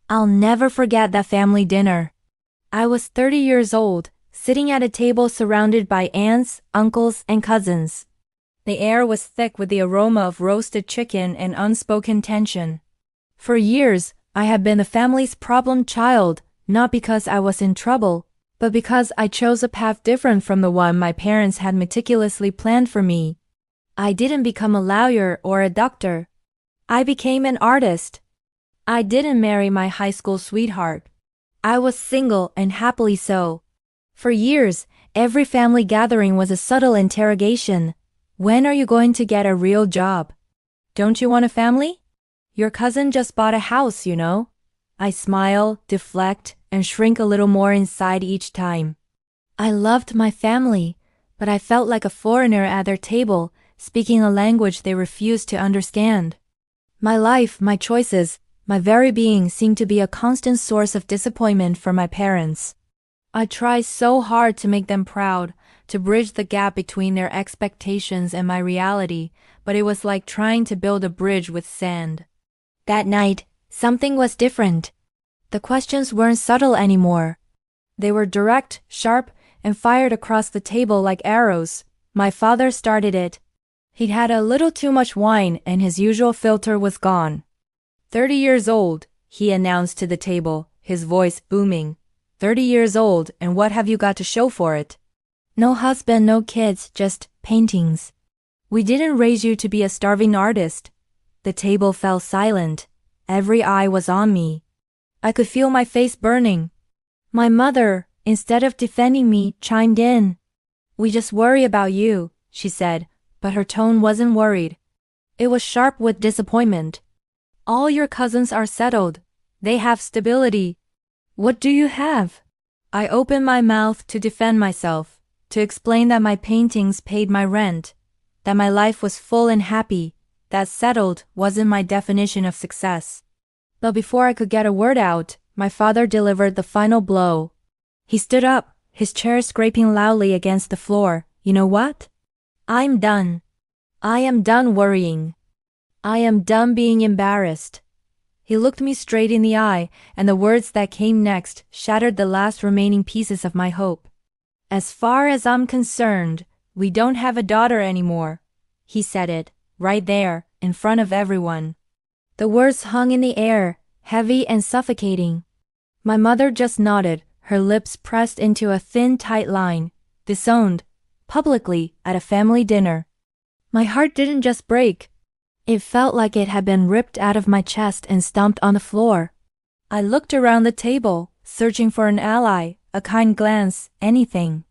I'll never forget that family dinner. I was 30 years old, sitting at a table surrounded by aunts, uncles, and cousins. The air was thick with the aroma of roasted chicken and unspoken tension. For years, I had been the family's problem child, not because I was in trouble, but because I chose a path different from the one my parents had meticulously planned for me. I didn't become a lawyer or a doctor. I became an artist. I didn't marry my high school sweetheart. I was single and happily so. For years, every family gathering was a subtle interrogation. When are you going to get a real job? Don't you want a family? Your cousin just bought a house, you know. I smile, deflect, and shrink a little more inside each time. I loved my family, but I felt like a foreigner at their table, speaking a language they refused to understand. My life, my choices, my very being seemed to be a constant source of disappointment for my parents. I tried so hard to make them proud, to bridge the gap between their expectations and my reality, but it was like trying to build a bridge with sand. That night, something was different. The questions weren't subtle anymore. They were direct, sharp, and fired across the table like arrows. My father started it. He'd had a little too much wine and his usual filter was gone. 30 years old, he announced to the table, his voice booming. 30 years old, and what have you got to show for it? No husband, no kids, just paintings. We didn't raise you to be a starving artist. The table fell silent. Every eye was on me. I could feel my face burning. My mother, instead of defending me, chimed in. We just worry about you, she said, but her tone wasn't worried. It was sharp with disappointment. All your cousins are settled. They have stability. What do you have? I opened my mouth to defend myself, to explain that my paintings paid my rent, that my life was full and happy, that settled wasn't my definition of success. But before I could get a word out, my father delivered the final blow. He stood up, his chair scraping loudly against the floor. You know what? I'm done. I am done worrying. I am done being embarrassed. He looked me straight in the eye, and the words that came next shattered the last remaining pieces of my hope. As far as I'm concerned, we don't have a daughter anymore. He said it, right there, in front of everyone. The words hung in the air, heavy and suffocating. My mother just nodded, her lips pressed into a thin, tight line. Disowned, publicly, at a family dinner. My heart didn't just break. It felt like it had been ripped out of my chest and stomped on the floor. I looked around the table, searching for an ally, a kind glance, anything.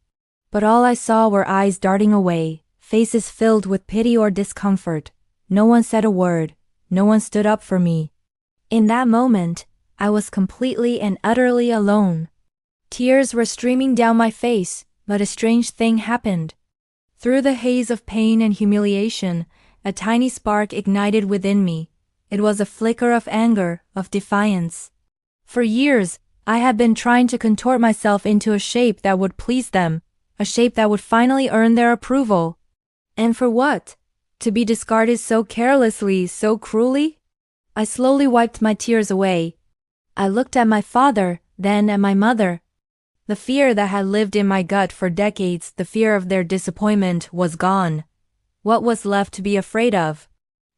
But all I saw were eyes darting away, faces filled with pity or discomfort. No one said a word. No one stood up for me. In that moment, I was completely and utterly alone. Tears were streaming down my face, but a strange thing happened. Through the haze of pain and humiliation, a tiny spark ignited within me. It was a flicker of anger, of defiance. For years, I had been trying to contort myself into a shape that would please them, a shape that would finally earn their approval. And for what? To be discarded so carelessly, so cruelly? I slowly wiped my tears away. I looked at my father, then at my mother. The fear that had lived in my gut for decades, the fear of their disappointment, was gone. What was left to be afraid of?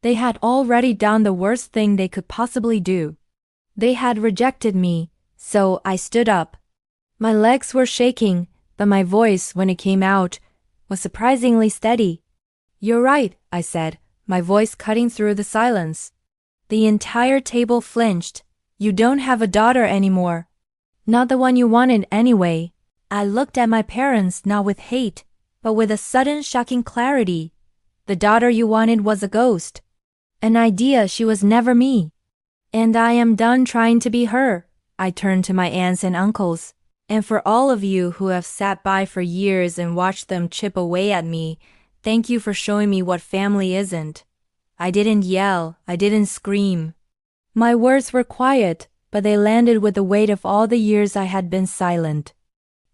They had already done the worst thing they could possibly do. They had rejected me, so I stood up. My legs were shaking, but my voice, when it came out, was surprisingly steady. You're right, I said, my voice cutting through the silence. The entire table flinched. You don't have a daughter anymore. Not the one you wanted anyway. I looked at my parents not with hate, but with a sudden shocking clarity. The daughter you wanted was a ghost. An idea she was never me. And I am done trying to be her. I turned to my aunts and uncles. And for all of you who have sat by for years and watched them chip away at me, thank you for showing me what family isn't. I didn't yell, I didn't scream. My words were quiet, but they landed with the weight of all the years I had been silent.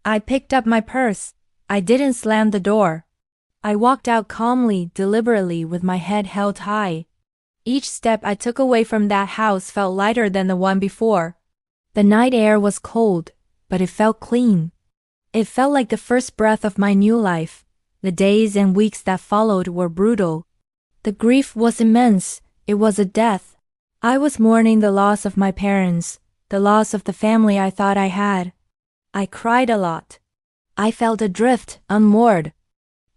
I picked up my purse. I didn't slam the door. I walked out calmly, deliberately, with my head held high. Each step I took away from that house felt lighter than the one before. The night air was cold, but it felt clean. It felt like the first breath of my new life. The days and weeks that followed were brutal. The grief was immense. It was a death. I was mourning the loss of my parents, the loss of the family I thought I had. I cried a lot. I felt adrift, unmoored.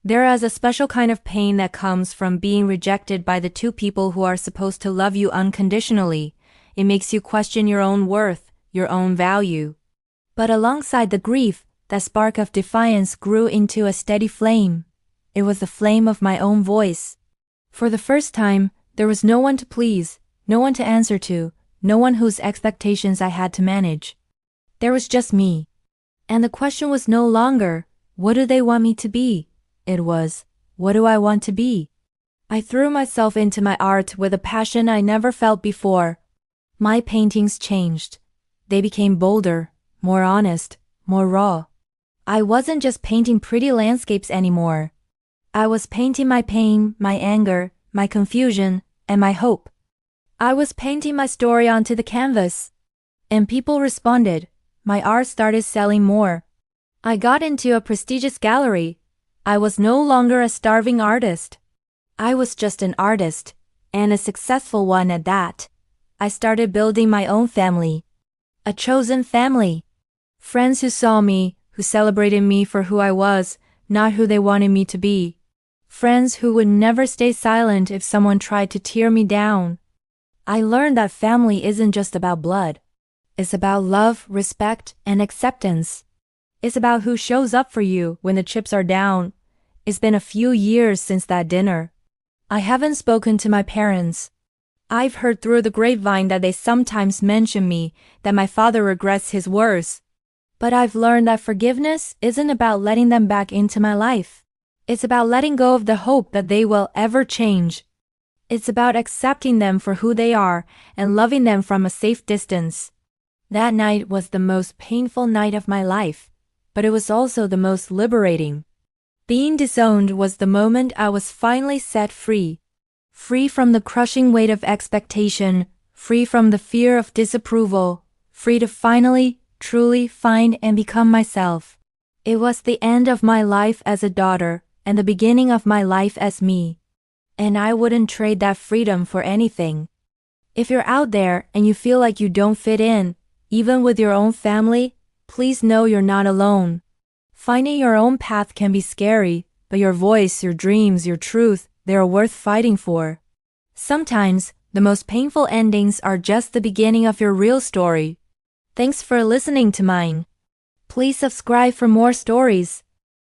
There is a special kind of pain that comes from being rejected by the two people who are supposed to love you unconditionally. It makes you question your own worth, your own value. But alongside the grief, that spark of defiance grew into a steady flame. It was the flame of my own voice. For the first time, there was no one to please, no one to answer to, no one whose expectations I had to manage. There was just me. And the question was no longer, what do they want me to be? It was, what do I want to be? I threw myself into my art with a passion I never felt before. My paintings changed. They became bolder, more honest, more raw. I wasn't just painting pretty landscapes anymore. I was painting my pain, my anger, my confusion, and my hope. I was painting my story onto the canvas. And people responded. My art started selling more. I got into a prestigious gallery. I was no longer a starving artist. I was just an artist, and a successful one at that. I started building my own family. A chosen family. Friends who saw me, who celebrated me for who I was, not who they wanted me to be. Friends who would never stay silent if someone tried to tear me down. I learned that family isn't just about blood. It's about love, respect, and acceptance. It's about who shows up for you when the chips are down. It's been a few years since that dinner. I haven't spoken to my parents. I've heard through the grapevine that they sometimes mention me, that my father regrets his words. But I've learned that forgiveness isn't about letting them back into my life. It's about letting go of the hope that they will ever change. It's about accepting them for who they are and loving them from a safe distance. That night was the most painful night of my life, but it was also the most liberating. Being disowned was the moment I was finally set free. Free from the crushing weight of expectation, free from the fear of disapproval, free to finally, truly find and become myself. It was the end of my life as a daughter and the beginning of my life as me. And I wouldn't trade that freedom for anything. If you're out there and you feel like you don't fit in, even with your own family, please know you're not alone. Finding your own path can be scary, but your voice, your dreams, your truth, they are worth fighting for. Sometimes, the most painful endings are just the beginning of your real story. Thanks for listening to mine. Please subscribe for more stories.